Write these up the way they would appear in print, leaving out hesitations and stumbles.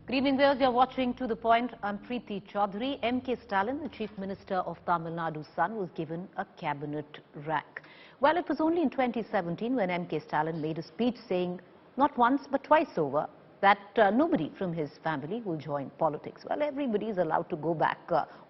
Good evening, viewers. You're watching To The Point. I'm Preeti Chaudhary. MK Stalin, the Chief Minister of Tamil Nadu's son, was given a cabinet rank. Well, it was only in 2017 when MK Stalin made a speech saying not once but twice over that nobody from his family will join politics. Well, everybody is allowed to go back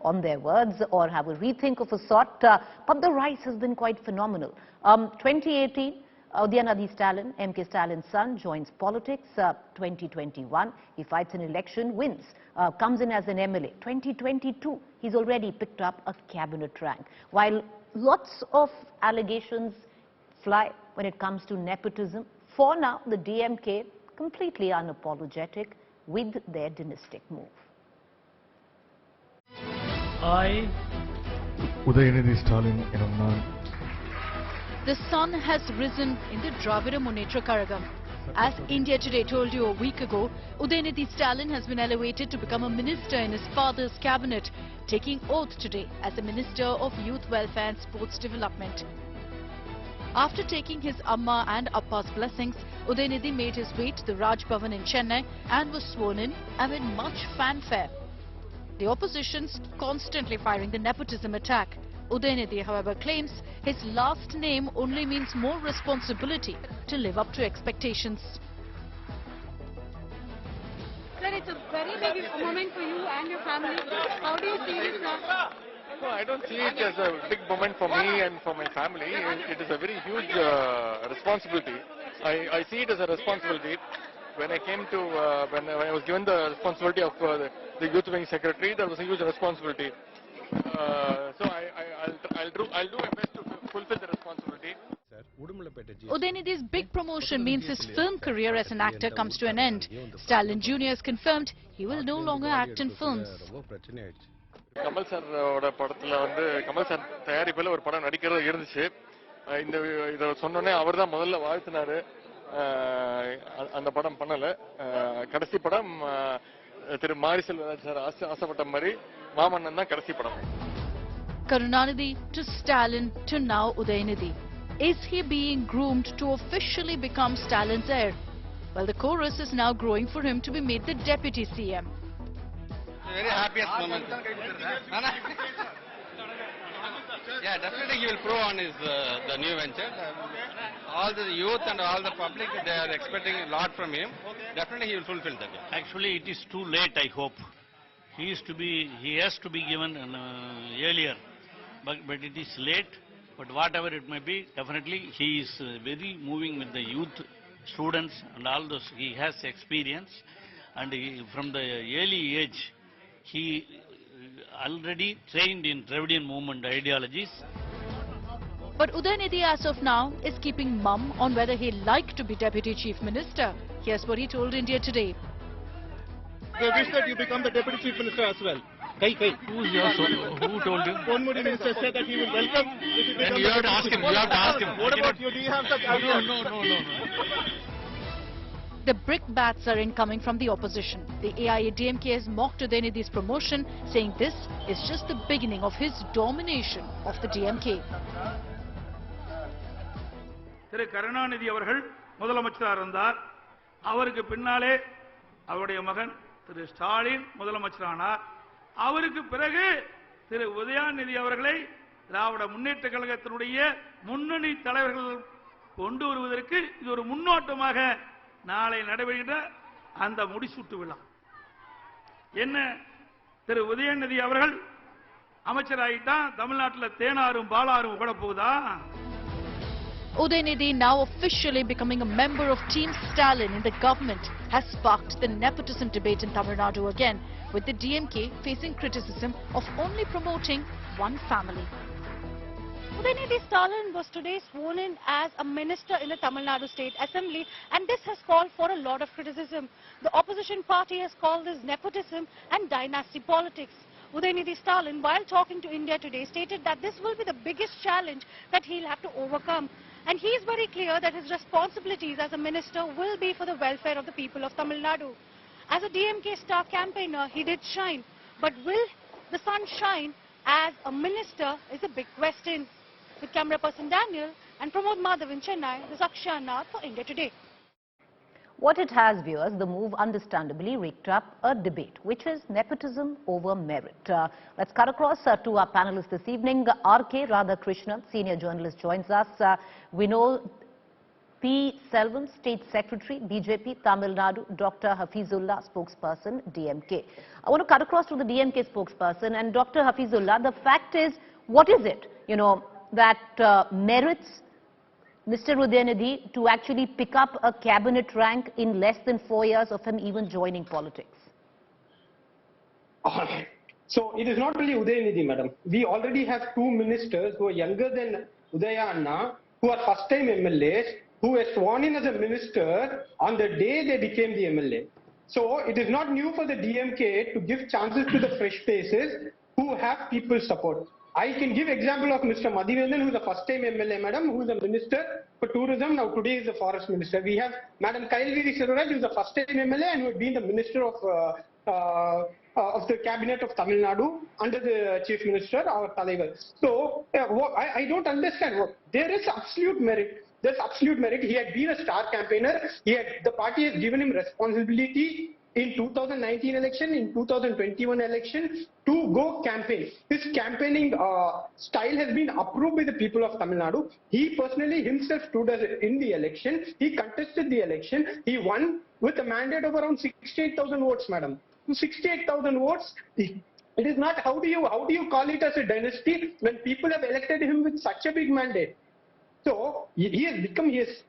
on their words or have a rethink of a sort, but the rise has been quite phenomenal. 2018, Udhayanidhi Stalin, MK Stalin's son, joins politics. 2021, he fights an election, wins, comes in as an MLA. 2022, he's already picked up a cabinet rank. While lots of allegations fly when it comes to nepotism, for now, the DMK completely unapologetic with their dynastic move. I, Udhayanidhi Stalin in the sun has risen in the Dravida Munnetra Kazhagam. As India Today told you a week ago, Udhayanidhi Stalin has been elevated to become a minister in his father's cabinet, taking oath today as the Minister of Youth Welfare and Sports Development. After taking his Amma and Appa's blessings, Udhayanidhi made his way to the Raj Bhavan in Chennai and was sworn in amid much fanfare. The opposition's constantly firing the nepotism attack. Udhayanidhi, however, claims his last name only means more responsibility to live up to expectations. Sir, it's a very big moment for you and your family. How do you see this now? No, I don't see it as a big moment for me and for my family. It is a very huge responsibility. I see it as a responsibility. When I came to, when I was given the responsibility of the Youth Wing Secretary, that was a huge responsibility. So I'll do my best to fulfill the responsibility. Udhayanidhi's big promotion means his film career as an actor comes to an end. Stalin Jr. has confirmed he will no longer act in films. Kamal sir படத்துல வந்து Kamal sir தயாரிப்புல ஒரு படம் நடிக்கிறது இருந்துச்சு. இத சொன்னனே அவர்தான் முதல்ல வாழ்த்துனாரு. அந்த படம் பண்ணல. கடைசி படம் திரு மாரி செல்வராஜ் சார் ஆசைப்பட்ட மாதிரி மாமன்னன் தான் கடைசி படம். Karunanidhi to Stalin to now Udhayanidhi. Is he being groomed to officially become Stalin's heir? Well, the chorus is now growing for him to be made the deputy CM. Very happiest moment. Yeah, definitely he will prove on his the new venture. All the youth and all the public, they are expecting a lot from him. Definitely he will fulfill that. Actually, it is too late, I hope. He has to be given earlier, but it is late. But whatever it may be, definitely he is very moving with the youth, students and all those. He has experience, and from the early age, he already trained in Dravidian movement ideologies. But Udhayanidhi as of now is keeping mum on whether he'll like to be Deputy Chief Minister. Here's what he told India Today. They wish that you become the Deputy Chief Minister as well. Who told you? One Modi Minister said that he will welcome. Then you have to ask him. You have to ask him. What about you? Do you have such ideas? No. The brickbats are incoming from the opposition. The AIADMK has mocked Udhayanidhi's promotion, saying this is just the beginning of his domination of the DMK. திரு கருணாநிதி அவர்கள் முதலமைச்சராக இருந்தார். அவருக்கு பின்னாலே அவருடைய மகன் திரு ஸ்டாலின் முதலமைச்சரானார். அவருக்கு பிறகு திரு உதயாநிதி அவர்களை திராவிட முன்னேற்ற கழகத்தினுடைய முன்னணி தலைவர்கள் கொண்டு வருவதற்கு இது ஒரு முன்னோட்டமாக நாளை நடைபெறுகின்ற அந்த முடிசூட்டு விழா. என்ன திரு உதயநிதி அவர்கள் அமைச்சராயிட்டா தமிழ்நாட்டில் தேனாரும் பாலாரும் ஓட போகுதா? Udhayanidhi, now officially becoming a member of Team Stalin in the government, has sparked the nepotism debate in Tamil Nadu again, with the DMK facing criticism of only promoting one family. Udhayanidhi Stalin was today sworn in as a minister in the Tamil Nadu State Assembly, and this has called for a lot of criticism. The opposition party has called this nepotism and dynasty politics. Udhayanidhi Stalin, while talking to India Today, stated that this will be the biggest challenge that he'll have to overcome. And he is very clear that his responsibilities as a minister will be for the welfare of the people of Tamil Nadu. As a DMK star campaigner, he did shine. But will the sun shine as a minister is a big question. With camera person Daniel and Pramod Madhav in Chennai, this is Akshay Nath for India Today. What it has, viewers, the move understandably raked up a debate, which is nepotism over merit. Let's cut across to our panelists this evening. RK Radhakrishnan, senior journalist, joins us. We know P. Selvam, State Secretary, BJP, Tamil Nadu, Dr. Hafizullah, spokesperson, DMK. I want to cut across to the DMK spokesperson. And Dr. Hafizullah, the fact is, what is it, that merits Mr. Udhayanidhi to actually pick up a cabinet rank in less than 4 years of him even joining politics? So it is not only Udhayanidhi, madam. We already have 2 ministers who are younger than Udhayanna, who are first-time MLAs, who were sworn in as a minister on the day they became the MLA. So it is not new for the DMK to give chances to the fresh faces who have people's support. I can give example of Mr. Madhivendan, who is a first-time MLA, madam, who is a minister for tourism. Now today is the forest minister. We have Madam Kailviri Siruraj, who is a first-time MLA and who had been the minister of the cabinet of Tamil Nadu under the chief minister, our Talaivar. So I don't understand. There is absolute merit. There's absolute merit. He had been a star campaigner. The party has given him responsibility in 2019 election, in 2021 election, to go campaign. His campaigning style has been approved by the people of Tamil Nadu. He personally himself stood in the election. He contested the election. He won with a mandate of around 68,000 votes, madam. 68,000 votes. It is not, how do you call it as a dynasty when people have elected him with such a big mandate? So he has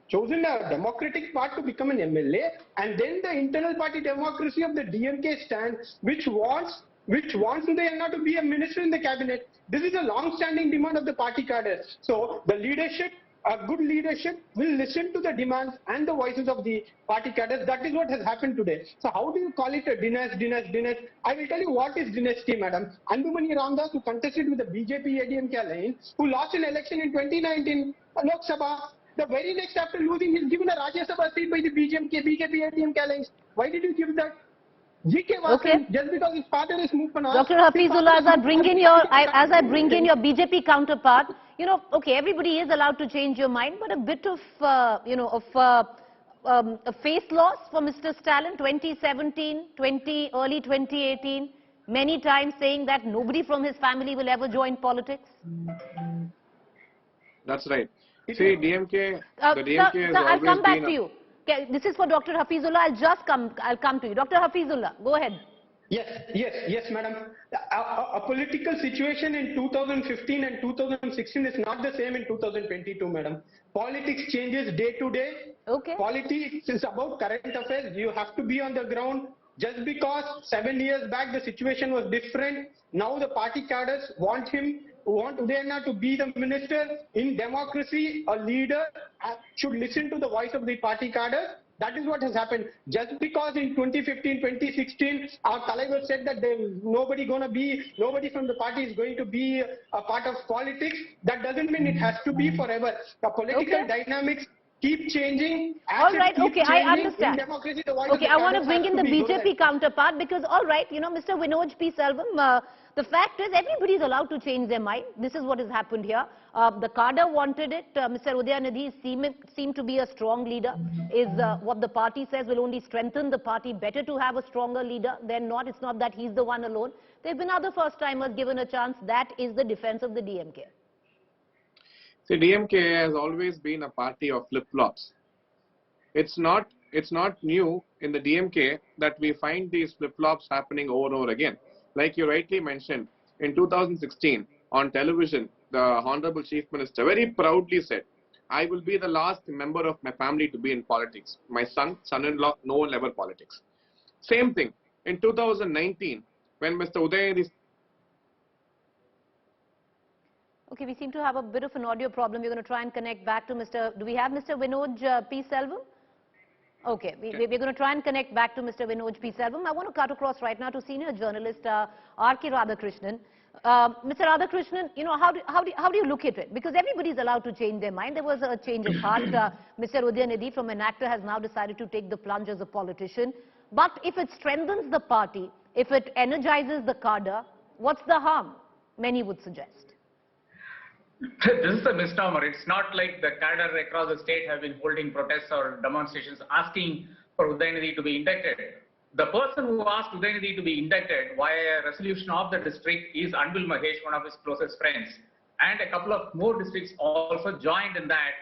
chosen a democratic path to become an MLA, and then the internal party democracy of the DMK stands, which wants Udhayanna to be a minister in the cabinet. This is a long-standing demand of the party cadres. So the leadership, a good leadership, will listen to the demands and the voices of the party cadres. That is what has happened today. So how do you call it a dynasty? I will tell you what is dynasty, madam. Andumani Ramdas, who contested with the BJP-ADMK alliance, who lost an election in 2019 Lok Sabha, the very next after losing, he's given a Rajya Sabha seat by the BJP-ADMK alliance. Why did you give that? GK Vasan, just because his father is Mupanas. Dr. Hafizullah, as I bring in your BJP counterpart, okay, everybody is allowed to change your mind, but a bit of, a face loss for Mr. Stalin, 2017, early 2018, many times saying that nobody from his family will ever join politics. That's right. See, DMK, the DMK has I'll always come back been to you. Okay, this is for Dr. Hafizullah. I'll come to you. Dr. Hafizullah, go ahead. Yes, madam. A political situation in 2015 and 2016 is not the same in 2022, madam. Politics changes day to day. Okay. Politics is about current affairs. You have to be on the ground. Just because 7 years back the situation was different, now the party cadres want Udhayanna to be the minister. In democracy, a leader should listen to the voice of the party cadres. That is what has happened. Just because in 2015, 2016, our Talaivar said that nobody from the party is going to be a part of politics, that doesn't mean it has to be forever. The political dynamics keep changing. All right, okay, I understand. In democracy, the voice okay, I want to bring in the BJP counterpart because, all right, Mr. Vinod P. Selvam, the fact is everybody is allowed to change their mind. This is what has happened here. The cadre wanted it. Mr. Udhayanidhi seemed to be a strong leader. Is what the party says will only strengthen the party. Better to have a stronger leader than not. It's not that he's the one alone. There have been other first-timers given a chance. That is the defense of the DMK. See, DMK has always been a party of flip-flops. It's not new in the DMK that we find these flip-flops happening over and over again. Like you rightly mentioned, in 2016 on television, the Honorable Chief Minister very proudly said, I will be the last member of my family to be in politics. My son-in-law, no one ever politics. Same thing in 2019 when Mr. Udhayanidhi. Okay, we seem to have a bit of an audio problem. We're going to try and connect back to do we have Mr. Vinod P. Selvam? Okay, we're going to try and connect back to Mr. Vinod P. Selvam. I want to cut across right now to senior journalist RK Radhakrishnan. Mr. Radhakrishnan, how do you look at it? Because everybody is allowed to change their mind. There was a change of heart. Mr. Udhayanidhi, from an actor, has now decided to take the plunge as a politician. But if it strengthens the party, if it energizes the cadre, what's the harm? Many would suggest. This is a misnomer. It's not like the cadre across the state have been holding protests or demonstrations asking for Udhayanidhi to be inducted. The person who asked Udhayanidhi to be inducted via a resolution of the district is Anbil Mahesh, one of his closest friends. And a couple of more districts also joined in that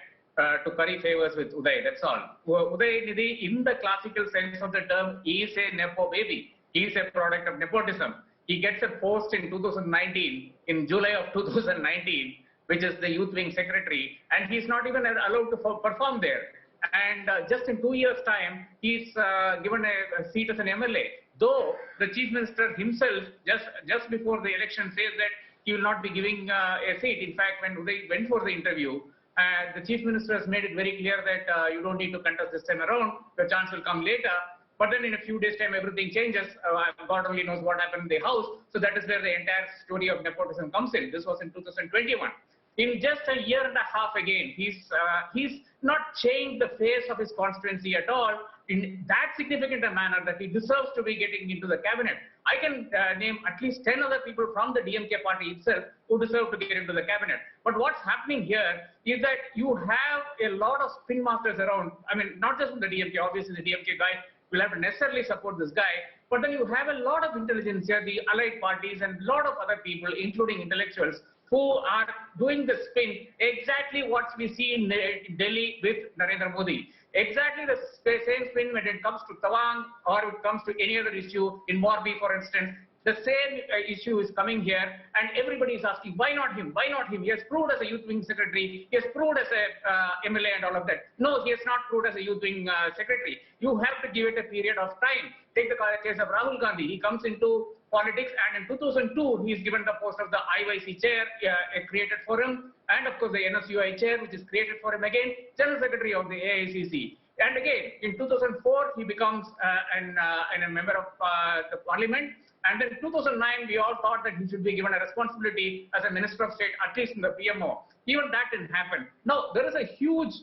to curry favors with Uday, that's all. Udhayanidhi, in the classical sense of the term, is a Nepo baby. He is a product of nepotism. He gets a post in 2019, in July of 2019, which is the youth wing secretary, and he's not even allowed to perform there. And just in 2 years' time, he's given a seat as an MLA. Though the chief minister himself, just before the election, says that he will not be giving a seat. In fact, when Uday went for the interview, the chief minister has made it very clear that you don't need to contest this time around. The chance will come later. But then in a few days' time, everything changes. God only knows what happened in the house. So that is where the entire story of nepotism comes in. This was in 2021. In just a year and a half again, he's not changed the face of his constituency at all in that significant a manner that he deserves to be getting into the cabinet. I can name at least 10 other people from the DMK party itself who deserve to get into the cabinet. But what's happening here is that you have a lot of spin masters around. I mean, not just from the DMK, obviously the DMK guy will have to necessarily support this guy, but then you have a lot of intelligentsia, the allied parties and a lot of other people, including intellectuals, who are doing the spin, exactly what we see in Delhi with Narendra Modi. Exactly the same spin when it comes to Tawang or it comes to any other issue in Morbi, for instance. The same issue is coming here, and everybody is asking, why not him? Why not him? He has proved as a youth wing secretary. He has proved as a MLA and all of that. No, he has not proved as a youth wing secretary. You have to give it a period of time. Take the case of Rahul Gandhi. He comes into politics, and in 2002, he is given the post of the IYC chair created for him, and of course the NSUI chair, which is created for him again, General Secretary of the AICC. And again, in 2004, he becomes a member of the parliament. And then in 2009, we all thought that he should be given a responsibility as a Minister of State, at least in the PMO. Even that didn't happen. Now, there is a huge,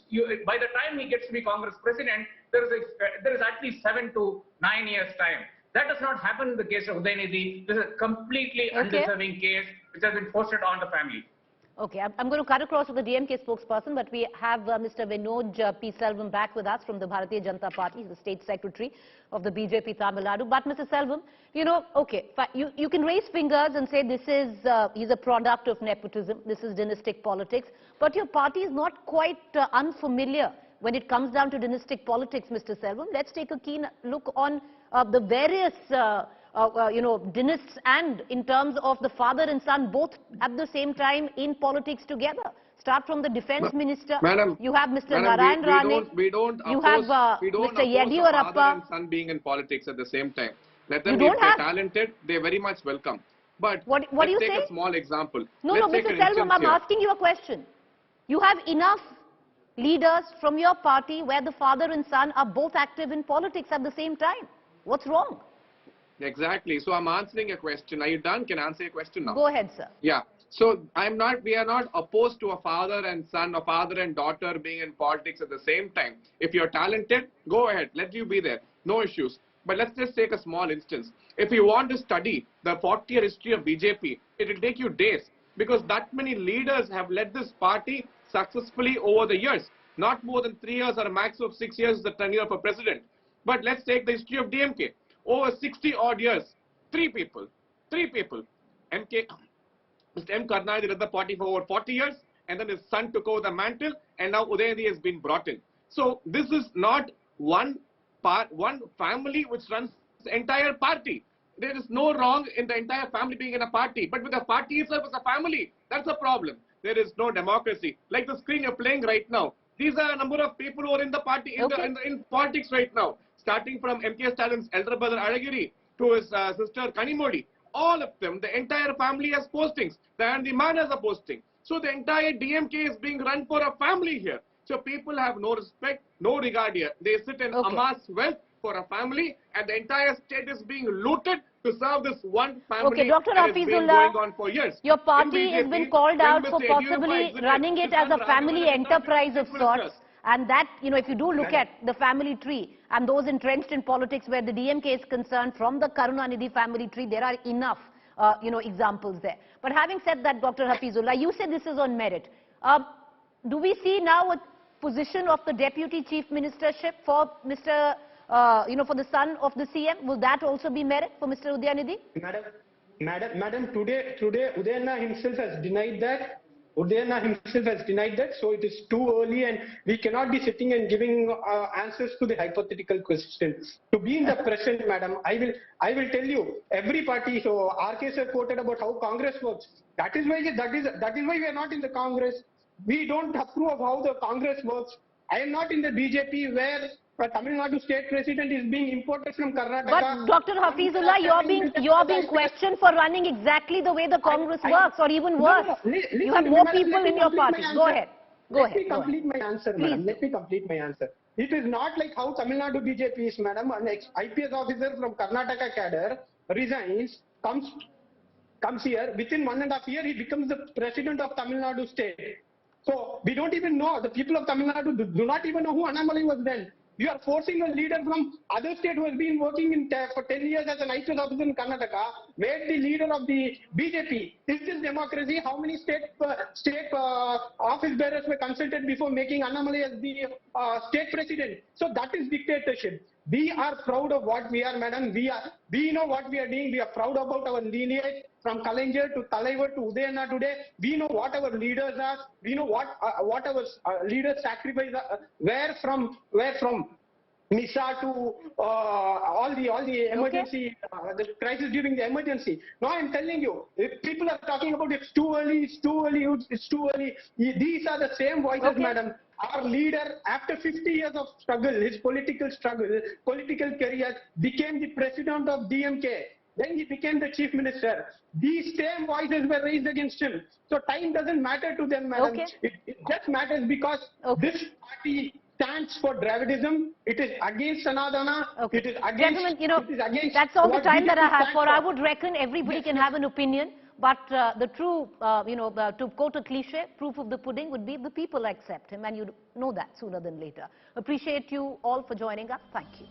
by the time he gets to be Congress president, there is at least 7 to 9 years' time. That does not happen in the case of Udhayanidhi. This is a completely undeserving case which has been foisted on the family. Okay, I'm going to cut across to the DMK spokesperson, but we have Mr. Vinod P. Selvam back with us from the Bharatiya Janata Party. He's the state secretary of the BJP Tamil Nadu. But Mr. Selvam, you know, okay, you can raise fingers and say this is, he's a product of nepotism, this is dynastic politics, but your party is not quite unfamiliar when it comes down to dynastic politics, Mr. Selvam. Let's take a keen look on the various dynasts, and in terms of the father and son both at the same time in politics together. Start from the defense minister. Madam, you have Mr. RN Ravi. We don't you oppose, have Mr. Yediyurappa. Father and son being in politics at the same time. Let them be, if they're talented, they're very much welcome. But what do you let's take say? a small example. No, let's Mr. Selvam, I'm asking you a question. You have enough leaders from your party where the father and son are both active in politics at the same time. What's wrong? Exactly. So I'm answering a question. Are you done? Can I answer your question now? Go ahead, sir. Yeah. So we are not opposed to a father and son or father and daughter being in politics at the same time. If you're talented, go ahead. Let you be there. No issues. But let's just take a small instance. If you want to study the 40-year history of BJP, it will take you days, because that many leaders have led this party successfully over the years. Not more than 3 years or a max of 6 years is the tenure of a president. But let's take the history of DMK. Over 60 odd years, three people. Mr. M. Karnanidhi led the party for over 40 years, and then his son took over the mantle, and now Udhayanidhi has been brought in. So this is not one family which runs the entire party. There is no wrong in the entire family being in a party, but with the party itself as a family, that's a problem. There is no democracy. Like the screen you're playing right now, these are a number of people who are in the party, in politics right now. Starting from MK Stalin's elder brother Alagiri to his sister Kanimodi, all of them, the entire family has postings, and the man has a posting. So the entire DMK is being run for a family here. So people have no respect, no regard here. They sit and amass wealth for a family, and the entire state is being looted to serve this one family. Okay, Dr. That has been going on for years. Your party has been called out for possibly running it as a family enterprise of sorts. And that, you know, if you do look at the family tree and those entrenched in politics where the DMK is concerned, from the Karunanidhi family tree, there are enough, examples there. But having said that, Dr. Hafizullah, you said this is on merit. Do we see now a position of the deputy chief ministership for Mr. for the son of the CM? Will that also be merit for Mr. Udhayanidhi? Madam, today Udhayanna himself has denied that. So it is too early and we cannot be sitting and giving answers to the hypothetical questions. To be in the present, madam, I will tell you, every party, so RK sir quoted about how Congress works. That is why we are not in the Congress. We don't approve of how the Congress works. I am not in the BJP where a Tamil Nadu state president is being imported from Karnataka. But Dr. Hafizullah, you're being questioned for running exactly the way the Congress works, or even worse. You have more people in your party. Go ahead. Let me complete my answer, madam. Let me complete my answer. It is not like how Tamil Nadu BJP is, madam. An IPS officer from Karnataka cadre resigns, comes here. Within 1.5 years, he becomes the president of Tamil Nadu state. So we don't even know. The people of Tamil Nadu do not even know who Annamalai was then. You are forcing a leader from other state who has been working for 10 years as an IPS officer in Karnataka, made the leader of the BJP. Is this democracy? How many state office bearers were consulted before making Annamalai as the state president? So that is dictatorship. We are proud of what we are, madam. We know what we are doing. We are proud about our lineage from Kalanger to Talaivar to Udhayanna today. We know what our leaders are. We know what our leaders sacrifice where from Misa to all the emergency, the crisis during the emergency. Now I am telling you, if people are talking about it's too early, it's too early. These are the same voices, madam. Our leader, after 50 years of struggle, his political career, became the president of DMK. Then he became the chief minister. These same voices were raised against him. So time doesn't matter to them, madam. It just matters because this party stands for Dravidism. It is against Sanadana. It is against... Gentlemen, it is against that's all the time that I have for. I would reckon everybody can have an opinion. But the true, to quote a cliche, proof of the pudding would be the people accept him, and you know that sooner than later. Appreciate you all for joining us. Thank you.